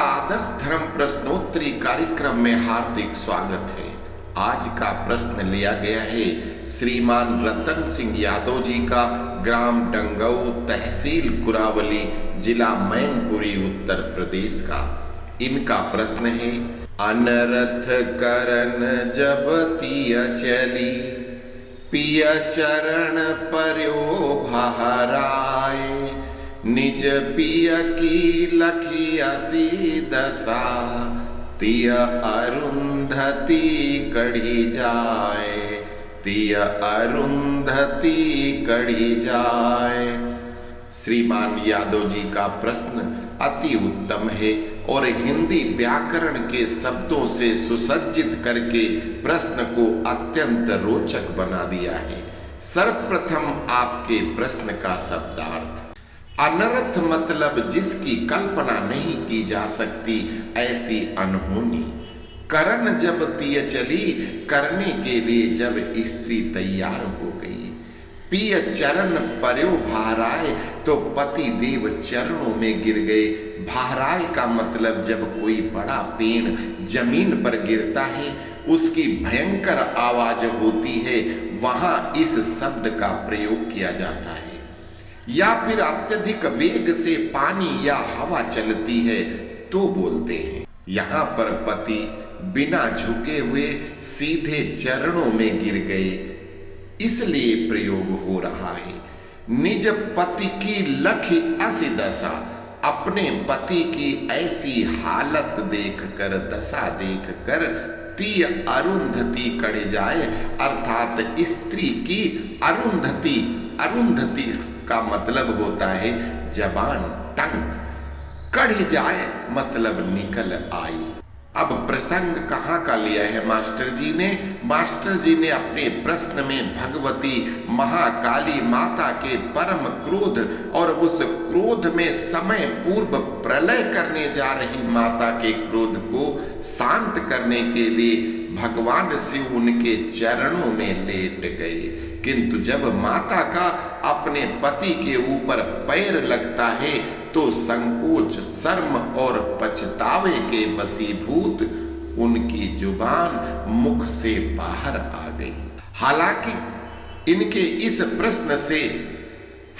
आदर्श धर्म प्रश्नोत्तरी कार्यक्रम में हार्दिक स्वागत है। आज का प्रश्न लिया गया है श्रीमान रतन सिंह यादव जी का, ग्राम डंगऊ, तहसील कुरावली, जिला मैनपुरी, उत्तर प्रदेश का। इनका प्रश्न है, अनरथ करन जब तिय चली, पिय चरण पर्यो भाराए, निज पिय की लखियसी दशा, तिय अरुंधति कढ़ी जाए, तिय अरुंधति कढ़ी जाए। श्रीमान यादव जी का प्रश्न अति उत्तम है और हिंदी व्याकरण के शब्दों से सुसज्जित करके प्रश्न को अत्यंत रोचक बना दिया है। सर्वप्रथम आपके प्रश्न का शब्दार्थ। अनर्थ मतलब जिसकी कल्पना नहीं की जा सकती, ऐसी अनहोनी। करण जब तिय चली, करने के लिए जब स्त्री तैयार हो गई। पिय चरण पर्यो भाराए, तो पति देव चरणों में गिर गए। भाराए का मतलब जब कोई बड़ा पेड़ जमीन पर गिरता है, उसकी भयंकर आवाज होती है, वहां इस शब्द का प्रयोग किया जाता है। या फिर अत्यधिक वेग से पानी या हवा चलती है तो बोलते हैं। यहाँ पर पति बिना झुके हुए सीधे चरणों में गिर गए, इसलिए प्रयोग हो रहा है। निज पति की लखि असी दशा, अपने पति की ऐसी हालत देखकर, दशा देखकर, तिय अरुंधति कढ़ जाए, अर्थात स्त्री की अरुंधति। अरुंधति का मतलब होता है जबान, टंग। कढ़ जाए मतलब निकल आई। अब प्रसंग कहाँ का लिया है मास्टर जी ने? मास्टर जी ने अपने प्रश्न में भगवती महाकाली माता के परम क्रोध और उस क्रोध में समय पूर्व प्रलय करने जा रही माता के क्रोध को शांत करने के लिए भगवान शिव उनके चरणों में लेट गए। किंतु जब माता का अपने पति के ऊपर पैर लगता है तो संकोच, शर्म और पछतावे के वशीभूत उनकी जुबान मुख से बाहर आ गई। हालांकि इनके इस प्रश्न से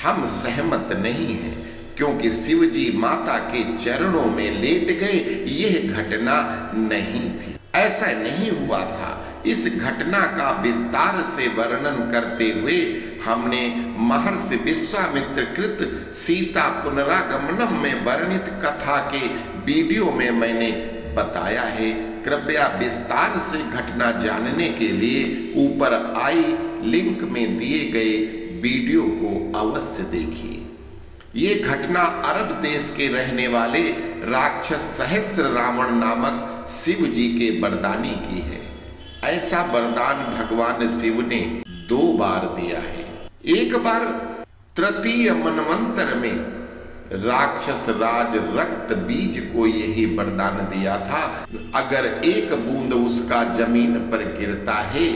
हम सहमत नहीं हैं, क्योंकि शिव जी माता के चरणों में लेट गए, यह घटना नहीं थी, ऐसा नहीं हुआ था। इस घटना का विस्तार से वर्णन करते हुए हमने महर्षि विश्वामित्र कृत सीता पुनरागमनम में वर्णित कथा के वीडियो में मैंने बताया है। कृपया विस्तार से घटना जानने के लिए ऊपर आई लिंक में दिए गए वीडियो को अवश्य देखिए। ये घटना अरब देश के रहने वाले राक्षस सहस्र रावण नामक शिव जी के वरदानी की है। ऐसा वरदान भगवान शिव ने 2 बार दिया है। एक बार तृतीय मनवंतर में राक्षस राज रक्त बीज को यही वरदान दिया था, अगर एक बूंद उसका जमीन पर गिरता है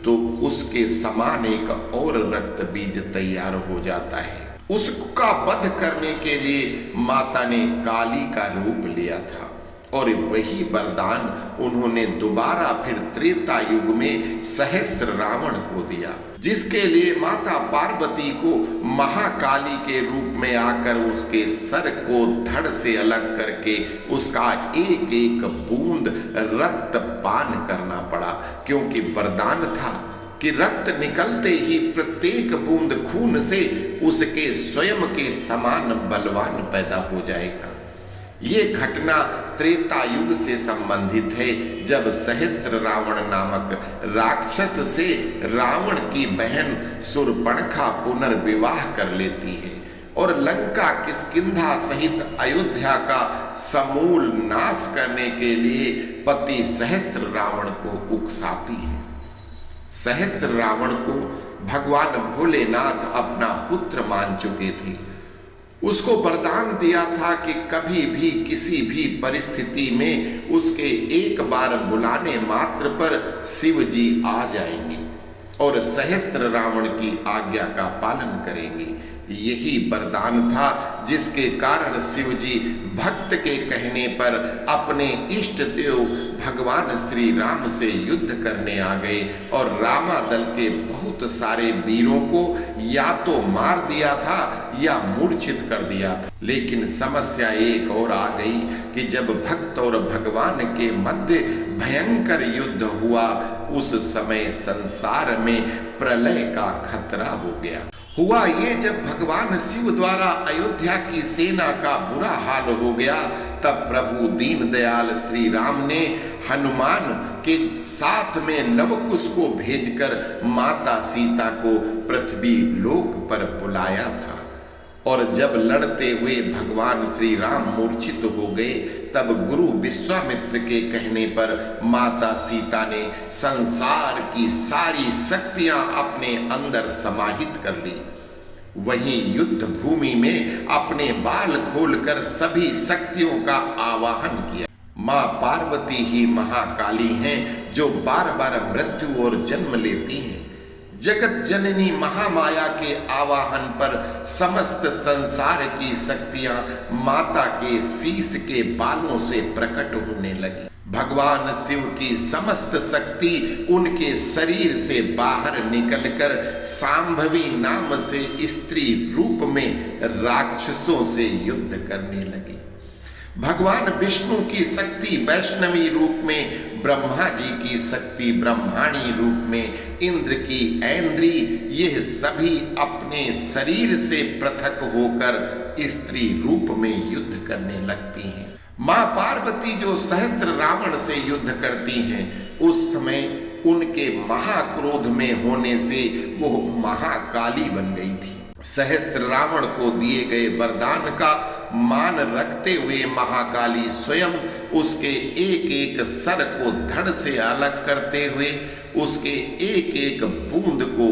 तो उसके समान एक और रक्त बीज तैयार हो जाता है। उसका वध करने के लिए माता ने काली का रूप लिया था और वही वरदान उन्होंने दोबारा फिर त्रेता युग में सहस्र रावण को दिया, जिसके लिए माता पार्वती को महाकाली के रूप में आकर उसके सर को धड़ से अलग करके उसका एक एक बूंद रक्त पान करना पड़ा, क्योंकि वरदान था कि रक्त निकलते ही प्रत्येक बूंद खून से उसके स्वयं के समान बलवान पैदा हो जाएगा। ये घटना त्रेता युग से संबंधित है, जब सहस्र रावण नामक राक्षस से रावण की बहन शूर्पणखा पुनर्विवाह कर लेती है और लंका किष्किंधा सहित अयोध्या का समूल नाश करने के लिए पति सहस्र रावण को उकसाती है। सहस्र रावण को भगवान भोलेनाथ अपना पुत्र मान चुके थे। उसको वरदान दिया था कि कभी भी किसी भी परिस्थिति में उसके एक बार बुलाने मात्र पर शिव जी आ जाएंगे और सहस्र रावण की आज्ञा का पालन करेंगे। यही वरदान था जिसके कारण शिव जी भक्त के कहने पर अपने इष्ट देव भगवान श्री राम से युद्ध करने आ गए और रामादल के बहुत सारे वीरों को या तो मार दिया था या मूर्छित कर दिया था। लेकिन समस्या एक और आ गई कि जब भक्त और भगवान के मध्य भयंकर युद्ध हुआ, उस समय संसार में प्रलय का खतरा हो गया। हुआ ये, जब भगवान शिव द्वारा अयोध्या की सेना का बुरा हाल हो गया, तब प्रभु दीनदयाल श्री राम ने हनुमान के साथ में लवकुश को भेजकर माता सीता को पृथ्वी लोक पर बुलाया था। और जब लड़ते हुए भगवान श्री राम मूर्छित हो गए, तब गुरु विश्वामित्र के कहने पर माता सीता ने संसार की सारी शक्तियां अपने अंदर समाहित कर ली। वहीं युद्ध भूमि में अपने बाल खोलकर सभी शक्तियों का आवाहन किया। मां पार्वती ही महाकाली हैं, जो बार बार मृत्यु और जन्म लेती हैं। जगत जननी महामाया के आवाहन पर समस्त संसार की शक्तियां माता के शीश के बालों से प्रकट होने लगी। भगवान शिव की समस्त शक्ति उनके शरीर से बाहर निकलकर सांभवी नाम से स्त्री रूप में राक्षसों से युद्ध करने लगी। भगवान विष्णु की शक्ति वैष्णवी रूप में, ब्रह्मा जी की शक्ति ब्रह्माणी रूप में, इंद्र की ऐन्द्री, यह सभी अपने शरीर से पृथक होकर स्त्री रूप में युद्ध करने लगती हैं। मां पार्वती जो सहस्त्र रावण से युद्ध करती हैं, उस समय उनके महाक्रोध में होने से वो महाकाली बन गई थी। सहस्त्र रावण को दिए गए वरदान का मान रखते हुए महाकाली स्वयं उसके एक एक सर को धड़ से अलग करते हुए उसके एक एक बूंद को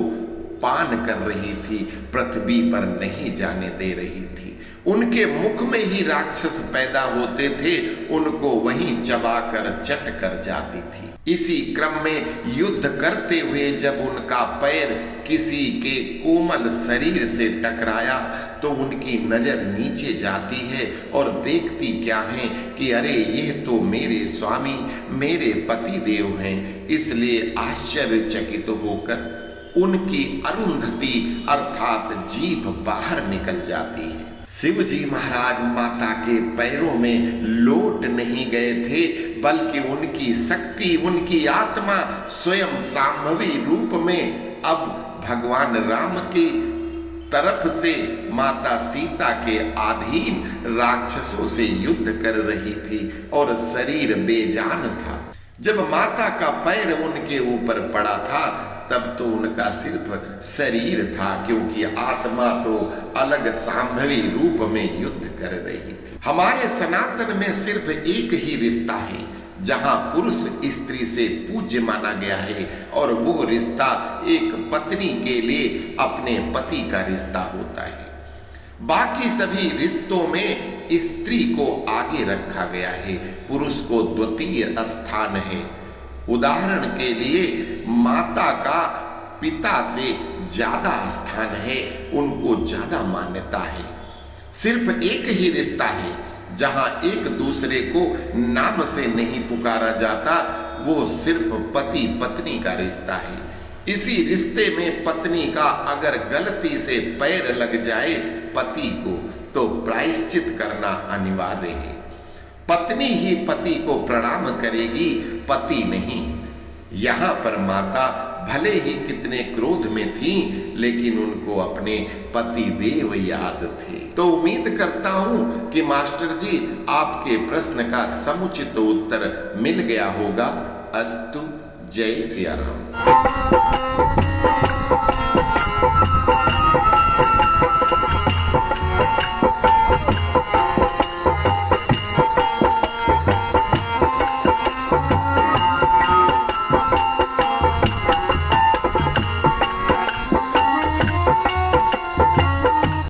पान कर रही थी, पृथ्वी पर नहीं जाने दे रही थी। उनके मुख में ही राक्षस पैदा होते थे, उनको वहीं चबाकर चट कर जाती थी। इसी क्रम में युद्ध करते हुए जब उनका पैर किसी के कोमल शरीर से टकराया तो उनकी नजर नीचे जाती है और देखती क्या है कि अरे ये तो मेरे स्वामी, मेरे पति देव हैं। इसलिए आश्चर्यचकित होकर उनकी अरुंधति अर्थात जीभ बाहर निकल जाती है। शिव जी महाराज माता के पैरों में लौट नहीं गए थे, बल्कि उनकी शक्ति, उनकी आत्मा स्वयं सांभवी रूप में अब भगवान राम की तरफ से माता सीता के अधीन राक्षसों से युद्ध कर रही थी और शरीर बेजान था। जब माता का पैर उनके ऊपर पड़ा था तब तो उनका सिर्फ शरीर था, क्योंकि आत्मा तो अलग सांभवी रूप में युद्ध कर रही थी। हमारे सनातन में सिर्फ एक ही रिश्ता है जहां पुरुष स्त्री से पूज्य माना गया है, और वो रिश्ता एक पत्नी के लिए अपने पति का रिश्ता होता है। बाकी सभी रिश्तों में स्त्री को आगे रखा गया है, पुरुष को द्वितीय स्थान है। उदाहरण के लिए माता का पिता से ज्यादा स्थान है, उनको ज्यादा मान्यता है। सिर्फ एक ही रिश्ता है जहां एक दूसरे को नाम से नहीं पुकारा जाता, वो सिर्फ पति पत्नी का रिश्ता है। इसी रिश्ते में पत्नी का अगर गलती से पैर लग जाए पति को, तो प्रायश्चित करना अनिवार्य है। पत्नी ही पति को प्रणाम करेगी, पति नहीं। यहाँ पर माता भले ही कितने क्रोध में थी, लेकिन उनको अपने पति देव याद थे। तो उम्मीद करता हूं कि मास्टर जी आपके प्रश्न का समुचित उत्तर मिल गया होगा। अस्तु। जय सिया राम।